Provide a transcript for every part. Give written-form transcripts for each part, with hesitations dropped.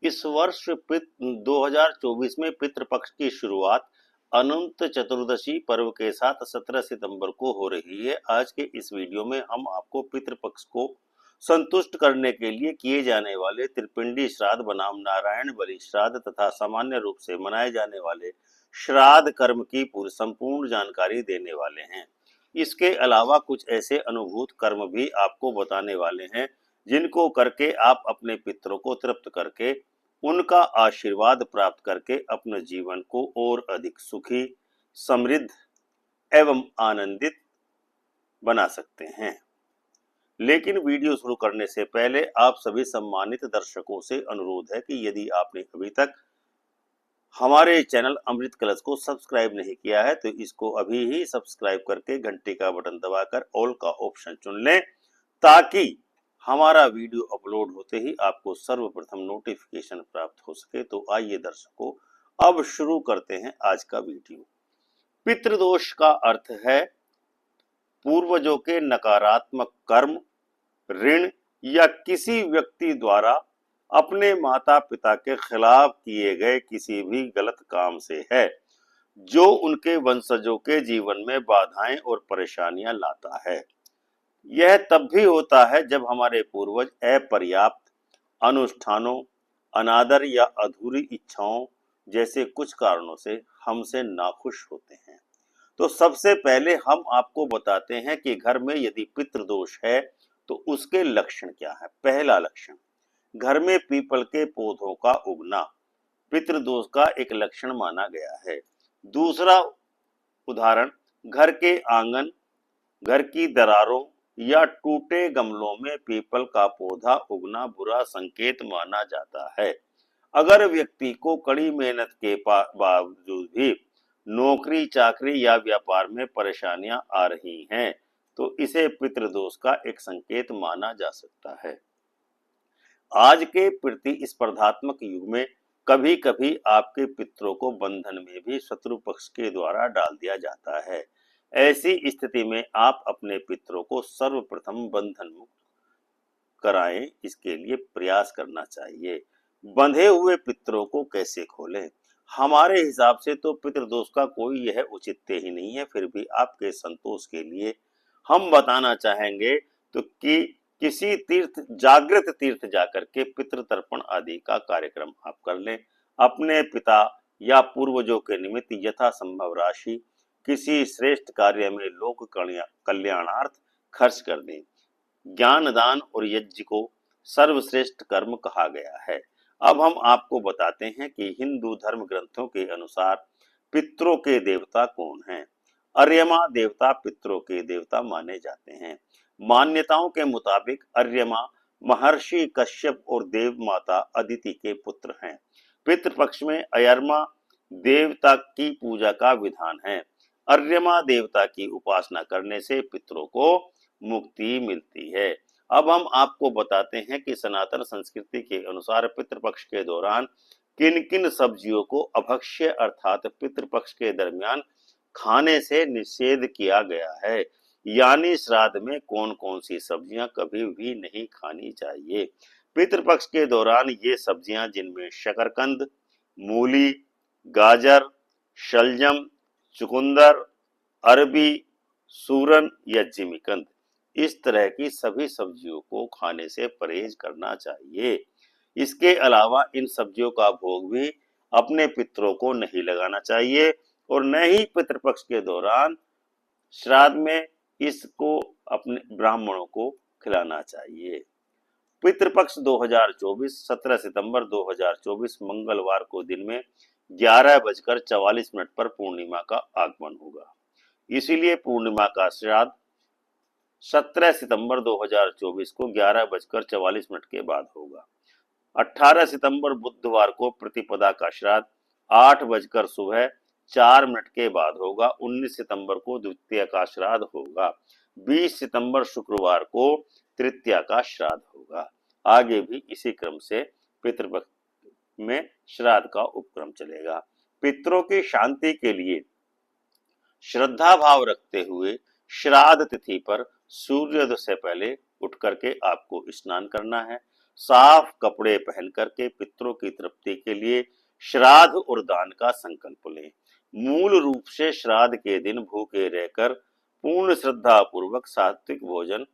इस वर्ष 2024 में पितृपक्ष की शुरुआत अनंत चतुर्दशी पर्व के साथ 17 सितंबर को हो रही है। आज के इस वीडियो में हम आपको पितृपक्ष को संतुष्ट करने के लिए किए जाने वाले त्रिपिंडी श्राद्ध बनाम नारायण बलि श्राद्ध तथा सामान्य रूप से मनाए जाने वाले श्राद्ध कर्म की पूरी संपूर्ण जानकारी देने वाले हैं। इसके अलावा कुछ ऐसे अनुभूत कर्म भी आपको बताने वाले हैं जिनको करके आप अपने पितरों को तृप्त करके उनका आशीर्वाद प्राप्त करके अपने जीवन को और अधिक सुखी, समृद्ध एवं आनंदित बना सकते हैं। लेकिन वीडियो शुरू करने से पहले आप सभी सम्मानित दर्शकों से अनुरोध है कि यदि आपने अभी तक हमारे चैनल अमृत कलश को सब्सक्राइब नहीं किया है तो इसको अभी ही सब्सक्राइब करके घंटे का बटन दबाकर ऑल का ऑप्शन चुन लें, ताकि हमारा वीडियो अपलोड होते ही आपको सर्वप्रथम नोटिफिकेशन प्राप्त हो सके। तो आइए दर्शकों, अब शुरू करते हैं आज का वीडियो। पितृदोष का अर्थ है पूर्वजों के नकारात्मक कर्म, ऋण या किसी व्यक्ति द्वारा अपने माता पिता के खिलाफ किए गए किसी भी गलत काम से है, जो उनके वंशजों के जीवन में बाधाएं और परेशानियां लाता है। यह तब भी होता है जब हमारे पूर्वज अपर्याप्त अनुष्ठानों, अनादर या अधूरी इच्छाओं जैसे कुछ कारणों से हमसे नाखुश होते हैं। तो सबसे पहले हम आपको बताते हैं कि घर में यदि पितृदोष है तो उसके लक्षण क्या है। पहला लक्षण, घर में पीपल के पौधों का उगना पितृदोष का एक लक्षण माना गया है। दूसरा उदाहरण, घर के आंगन, घर की दरारों या टूटे गमलों में पीपल का पौधा उगना बुरा संकेत माना जाता है। अगर व्यक्ति को कड़ी मेहनत के बावजूद भी नौकरी, चाकरी या व्यापार में परेशानियां आ रही हैं, तो इसे पितृदोष का एक संकेत माना जा सकता है। आज के प्रतिस्पर्धात्मक युग में कभी कभी आपके पितरों को बंधन में भी शत्रु पक्ष के द्वारा डाल दिया जाता है। ऐसी स्थिति में आप अपने पितरों को सर्वप्रथम बंधन मुक्त कराएं, इसके लिए प्रयास करना चाहिए। बंधे हुए पितरों को कैसे खोलें? हमारे हिसाब से तो पितृदोष का कोई यह औचित्य ही नहीं है, फिर भी आपके संतोष के लिए हम बताना चाहेंगे तो कि किसी जागृत तीर्थ जाकर के पितृ तर्पण आदि का कार्यक्रम आप कर लें। अपने पिता या पूर्वजों के निमित्त यथासंभव राशि किसी श्रेष्ठ कार्य में लोक कल्याणार्थ खर्च कर दें। ज्ञान दान और यज्ञ को सर्वश्रेष्ठ कर्म कहा गया है। अब हम आपको बताते हैं कि हिंदू धर्म ग्रंथों के अनुसार पितरों के देवता कौन हैं। अर्यमा देवता पितरों के देवता माने जाते हैं। मान्यताओं के मुताबिक अर्यमा महर्षि कश्यप और देव माता अदिति के पुत्र हैं। पितृपक्ष में अयर्मा देवता की पूजा का विधान है। अर्यमा देवता की उपासना करने से पितरों को मुक्ति मिलती है। अब हम आपको बताते हैं कि सनातन संस्कृति के अनुसार पितृपक्ष के दौरान किन किन सब्जियों को अभक्ष्य अर्थात पितृपक्ष के दरमियान खाने से निषेध किया गया है। यानी श्राद्ध में कौन कौन सी सब्जियां कभी भी नहीं खानी चाहिए। पितृपक्ष के दौरान ये सब्जियां जिनमें शकरकंद, मूली, गाजर, शलजम, चुकंदर, अरबी, सूरन या जिमीकंद, इस तरह की सभी सब्जियों को खाने से परहेज करना चाहिए। इसके अलावा इन सब्जियों का भोग भी अपने पितरों को नहीं लगाना चाहिए और न ही पितृपक्ष के दौरान श्राद्ध में इसको अपने ब्राह्मणों को खिलाना चाहिए। पितृपक्ष 2024 17 सितंबर 2024 मंगलवार को दिन में 11:44 पर पूर्णिमा का आगमन होगा। इसीलिए पूर्णिमा का श्राद्ध 17 सितंबर 2024 को 11:44 के बाद होगा। 18 सितंबर बुधवार को प्रतिपदा का श्राद्ध 8:04 के बाद होगा। 19 सितंबर को द्वितीया का श्राद्ध होगा। 20 सितंबर शुक्रवार को तृतीया का श्राद्ध होगा। आगे भी इसी क्रम से पितृपक्ष में श्राद्ध का उपक्रम चलेगा। पितरों की शांति के लिए श्रद्धा भाव रखते हुए श्राद्ध तिथि पर सूर्योदय से पहले उठ करके आपको स्नान करना है। साफ कपड़े पहन करके पितरों की तृप्ति के लिए श्राद्ध और दान का संकल्प लें। मूल रूप से श्राद्ध के दिन भूखे रहकर पूर्ण श्रद्धा पूर्वक सात्विक भोजन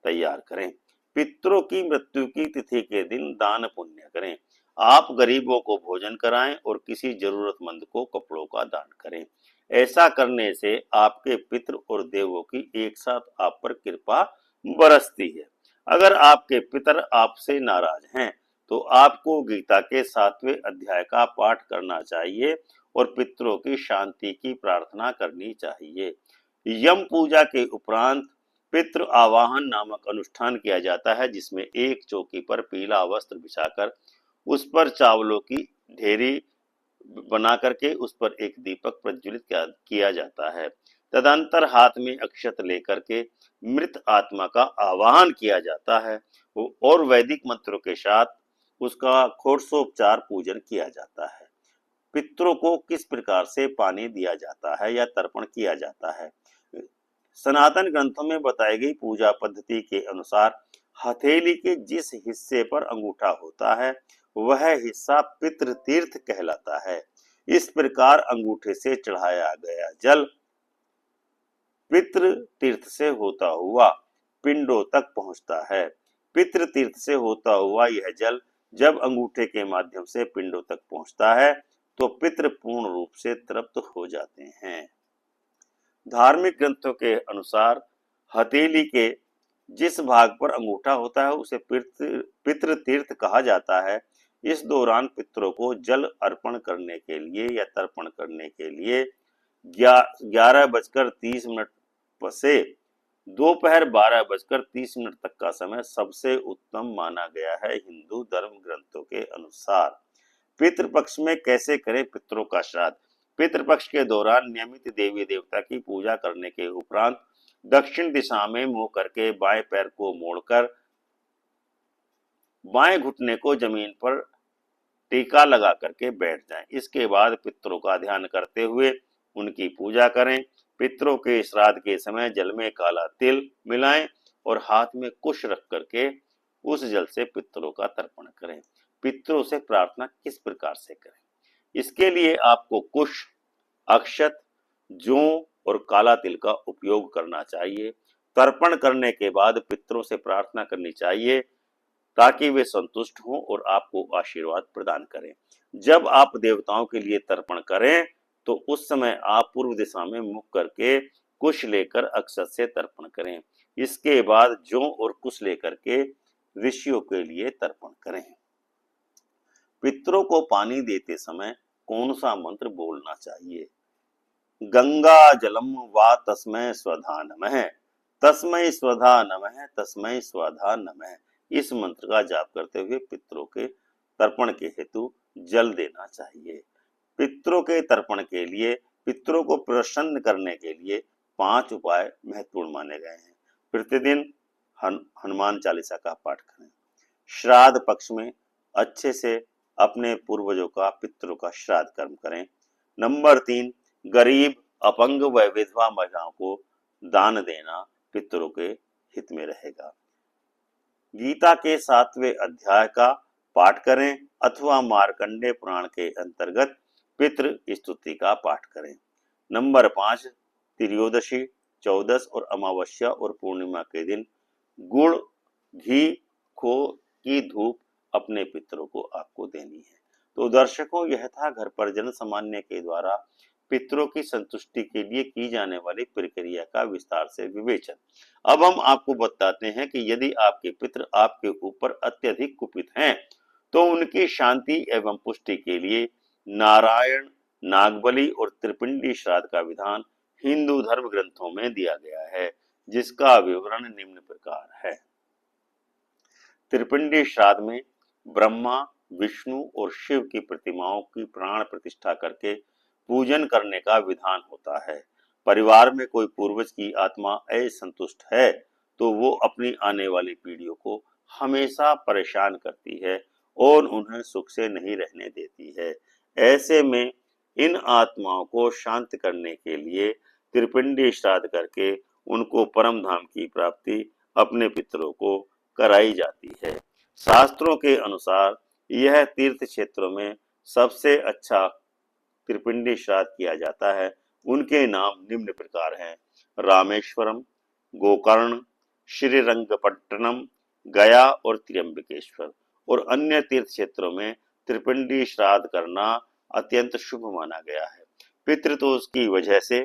तैयार करें। पितरों की मृत्यु की तिथि के दिन दान पुण्य करें। आप गरीबों को भोजन कराएं और किसी जरूरतमंद को कपड़ों का दान करें। ऐसा करने से आपके पितृ और देवों की एक साथ आप पर कृपा बरसती है। अगर आपके पितर आपसे नाराज हैं तो आपको गीता के 7वें अध्याय का पाठ करना चाहिए और पितरों की शांति की प्रार्थना करनी चाहिए। यम पूजा के उपरांत पितृ आवाहन नामक अनुष्ठान किया जाता है, जिसमें एक चौकी पर पीला वस्त्र बिछाकर उस पर चावलों की ढेरी बना करके उस पर एक दीपक प्रज्वलित किया जाता है। तदंतर हाथ में अक्षत लेकर के मृत आत्मा का आवाहन किया जाता है और वैदिक मंत्रों के साथ उसका षोडशोपचार पूजन किया जाता है। पितरों को किस प्रकार से पानी दिया जाता है या तर्पण किया जाता है? सनातन ग्रंथों में बताई गई पूजा पद्धति के अनुसार हथेली के जिस हिस्से पर अंगूठा होता है वह हिस्सा पितृ तीर्थ कहलाता है। इस प्रकार अंगूठे से चढ़ाया गया जल पितृ तीर्थ से होता हुआ पिंडों तक पहुंचता है। पितृ तीर्थ से होता हुआ यह जल जब अंगूठे के माध्यम से पिंडों तक पहुंचता है तो पितृ पूर्ण रूप से तृप्त हो जाते हैं। धार्मिक ग्रंथों के अनुसार हथेली के जिस भाग पर अंगूठा होता है उसे पितृ तीर्थ कहा जाता है। इस दौरान पितरों को जल अर्पण करने के लिए या तर्पण करने के लिए 11:30 से दोपहर 12:30 तक का समय सबसे उत्तम माना गया है। हिंदू धर्म ग्रंथों के अनुसार पितृपक्ष में कैसे करें पितरों का श्राद्ध? पितृपक्ष के दौरान नियमित देवी देवता की पूजा करने के उपरांत दक्षिण दिशा में मुंह करके बाएं पैर को मोड़कर बाएं घुटने को जमीन पर टीका लगा करके बैठ जाएं। इसके बाद पितरों का ध्यान करते हुए उनकी पूजा करें। पितरों के श्राद्ध के समय जल में काला तिल मिलाएं और हाथ में कुश रख करके उस जल से पितरों का तर्पण करें। पितरों से प्रार्थना किस प्रकार से करें? इसके लिए आपको कुश, अक्षत, जौ और काला तिल का उपयोग करना चाहिए। तर्पण करने के बाद पितरों से प्रार्थना करनी चाहिए ताकि वे संतुष्ट हों और आपको आशीर्वाद प्रदान करें। जब आप देवताओं के लिए तर्पण करें तो उस समय आप पूर्व दिशा में मुख करके कुश लेकर अक्षत से तर्पण करें। इसके बाद जौ और कुश लेकर के ऋषियों के लिए तर्पण करें। पितरों को पानी देते समय कौन सा मंत्र बोलना चाहिए? गंगा जलम वा तस्मै स्वधा नमः, तस्मै स्वधा नमः, तस्मै स्वधा नमः। इस मंत्र का जाप करते हुए पितरों के तर्पण के हेतु जल देना चाहिए। पितरों के तर्पण के लिए, पितरों को प्रसन्न करने के लिए 5 उपाय महत्वपूर्ण माने गए हैं। प्रतिदिन हनुमान चालीसा का पाठ करें। श्राद्ध पक्ष में अच्छे से अपने पूर्वजों का, पितरों का श्राद्ध कर्म करें। नंबर 3, गरीब, अपंग व विधवा महिलाओं को दान देना पितरों के हित में रहेगा। गीता के 7वें अध्याय का पाठ करें अथवा मार्कंडेय पुराण के अंतर्गत पितृ स्तुति का पाठ करें। नंबर 5, त्रयोदशी, चौदस और अमावस्या और पूर्णिमा के दिन गुड़, घी, खो की धूप अपने पितरों को आपको देनी है। तो दर्शकों, यह था घर पर जन सामान्य के द्वारा पितरों की संतुष्टि के लिए की जाने वाली प्रक्रिया का विस्तार से विवेचन। अब हम आपको बताते हैं कि यदि आपके पितृ आपके ऊपर अत्यधिक कुपित हैं तो उनकी शांति एवं पुष्टि के लिए नारायण, नागबली और त्रिपिंडी श्राद्ध का विधान हिंदू धर्म ग्रंथों में दिया गया है, जिसका विवरण निम्न प्रकार है। त्रिपिंडी श्राद्ध में ब्रह्मा, विष्णु और शिव की प्रतिमाओं की प्राण प्रतिष्ठा करके पूजन करने का विधान होता है। परिवार में कोई पूर्वज की आत्मा असंतुष्ट है तो वो अपनी आने वाली पीढ़ियों को हमेशा परेशान करती है और उन्हें सुख से नहीं रहने देती है। ऐसे में इन आत्माओं को शांत करने के लिए त्रिपिंडी श्राद्ध करके उनको परम धाम की प्राप्ति अपने पितरों को कराई जाती है। शास्त्रों के अनुसार यह तीर्थ क्षेत्रों में सबसे अच्छा त्रिपिंडी श्राद्ध किया जाता है। उनके नाम निम्न प्रकार हैं: रामेश्वरम, गोकर्ण, श्रीरंगपट्टनम, गया और त्र्यंबकेश्वर। और अन्य तीर्थ क्षेत्रों में त्रिपिंडी श्राद्ध करना अत्यंत शुभ माना गया है। पितृदोष की वजह से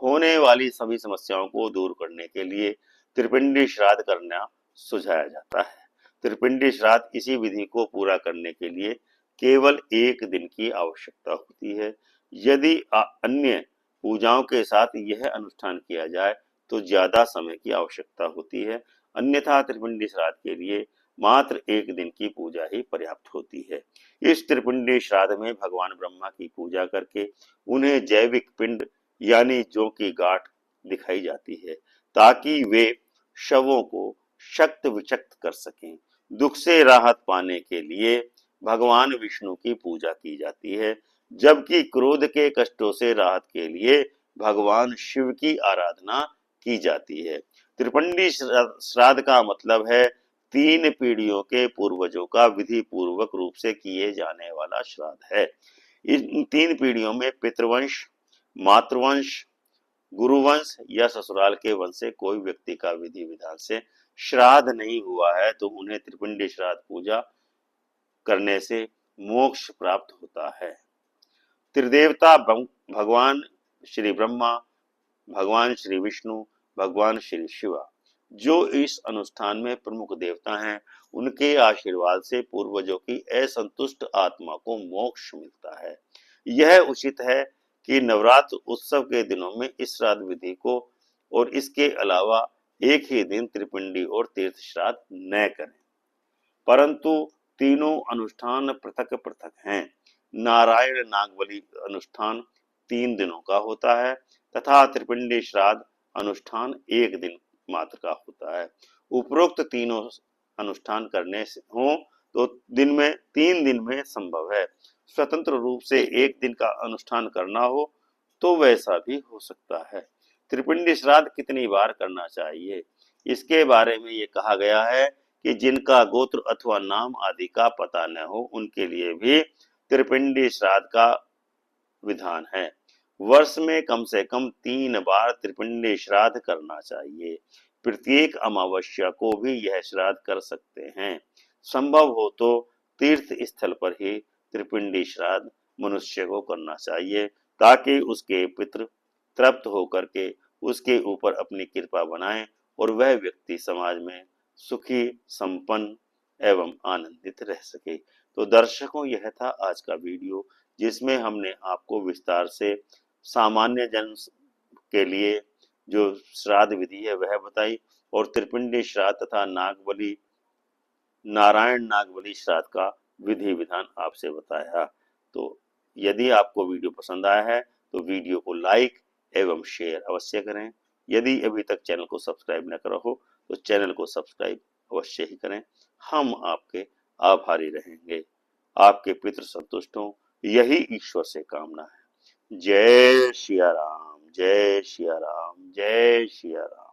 होने वाली सभी समस्याओं को दूर करने के लिए त्रिपिंडी श्राद्ध करना सुझाया जाता है। त्रिपिंडी श्राद्ध इसी विधि को पूरा करने के लिए केवल एक दिन की आवश्यकता होती है। यदि अन्य पूजाओं के साथ यह अनुष्ठान किया जाए तो ज्यादा समय की आवश्यकता होती है, अन्यथा त्रिपिंडी श्राद्ध के लिए मात्र एक दिन की पूजा ही पर्याप्त होती है। इस त्रिपिंडी श्राद्ध में भगवान ब्रह्मा की पूजा करके उन्हें जैविक पिंड यानी जौ की गांठ दिखाई जाती है, ताकि वे शवों को शक्त विचक्त कर सकें। दुख से राहत पाने के लिए भगवान विष्णु की पूजा की जाती है, जबकि क्रोध के कष्टों से राहत के लिए भगवान शिव की आराधना की जाती है। त्रिपिंडी श्राद्ध का मतलब है 3 पीढ़ियों के पूर्वजों का विधि पूर्वक रूप से किए जाने वाला श्राद्ध है। इन 3 पीढ़ियों में पितृवंश, मातृवंश, गुरुवंश या ससुराल के वंश से कोई व्यक्ति का विधि विधान से श्राद्ध नहीं हुआ है तो उन्हें त्रिपिंडी श्राद्ध पूजा करने से मोक्ष प्राप्त होता है। त्रिदेवता भगवान श्री ब्रह्मा, भगवान श्री विष्णु, भगवान श्री शिवा जो इस अनुष्ठान में प्रमुख देवता हैं, उनके आशीर्वाद से पूर्वजों की असंतुष्ट आत्मा को मोक्ष मिलता है। यह उचित है कि नवरात्र उत्सव के दिनों में इस श्राद्ध विधि को और इसके अलावा एक ही दिन त्रिपिंडी और तीर्थ श्राद्ध न करें, परंतु तीनों अनुष्ठान पृथक पृथक हैं। नारायण नागबलि अनुष्ठान 3 दिनों का होता है तथा त्रिपिंडी श्राद्ध अनुष्ठान 1 दिन मात्र का होता है। उपरोक्त तीनों अनुष्ठान करने से हो तो 3 दिन में संभव है। स्वतंत्र रूप से 1 दिन का अनुष्ठान करना हो तो वैसा भी हो सकता है। त्रिपिंडी श्राद्ध कितनी बार करना चाहिए, इसके बारे में ये कहा गया है कि जिनका गोत्र अथवा नाम आदि का पता न हो उनके लिए भी त्रिपिंडी श्राद्ध का विधान है। वर्ष में कम से कम 3 बार त्रिपिंडी श्राद्ध करना चाहिए। प्रत्येक अमावस्या को भी यह श्राद्ध कर सकते हैं। संभव हो तो तीर्थ स्थल पर ही त्रिपिंडी श्राद्ध मनुष्य को करना चाहिए, ताकि उसके पितृ तृप्त होकर के उसके ऊपर अपनी कृपा बनाएं और वह व्यक्ति समाज में सुखी, संपन्न एवं आनंदित रह सके। तो दर्शकों, यह था आज का वीडियो, जिसमें हमने आपको विस्तार से सामान्य जन के लिए जो श्राद्ध विधि है वह बताई और त्रिपिंडी श्राद्ध तथा नारायण नागबलि श्राद्ध का विधि विधान आपसे बताया। तो यदि आपको वीडियो पसंद आया है तो वीडियो को लाइक एवं शेयर अवश्य करें। यदि अभी तक चैनल को सब्सक्राइब न करा हो तो चैनल को सब्सक्राइब अवश्य ही करें। हम आपके आभारी रहेंगे। आपके पितृ संतुष्ट हों, यही ईश्वर से कामना है। जय सिया राम, जय सिया राम, जय सिया राम।